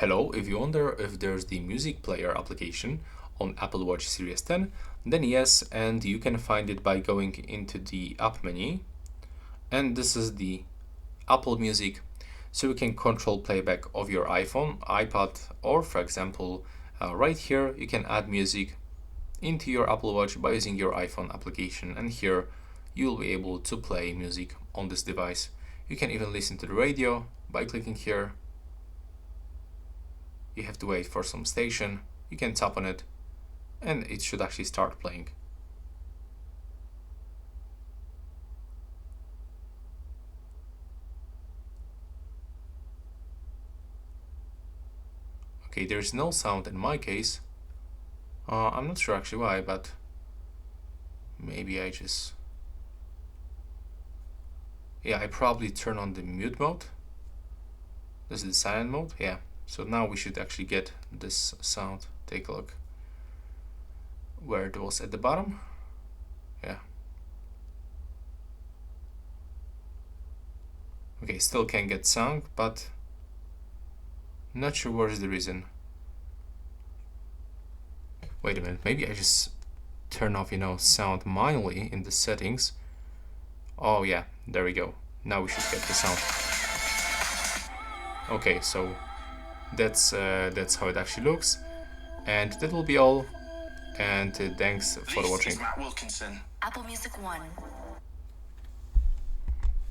Hello, if you wonder if there's the music player application on Apple Watch Series 10, then yes, and you can find it by going into the app menu. And this is the Apple Music, so you can control playback of your iPhone, iPad, or for example, right here you can add music into your Apple Watch by using your iPhone application, and here you'll be able to play music on this device. You can even listen to the radio by clicking here. You have to wait for some station, you can tap on it, and it should actually start playing. Okay, there's no sound in my case. I'm not sure actually why, but maybe I just... Yeah, I probably turn on the mute mode. This is the silent mode, yeah. So now we should actually get this sound. Take a look. Where it was at the bottom. Yeah. Okay, still can't get sound, but not sure what is the reason. Wait a minute, maybe I just turn off, sound manually in the settings. Oh yeah, there we go. Now we should get the sound. Okay, so that's how it actually looks, and that will be all. And thanks for watching. Matt Wilkinson. Apple Music 1.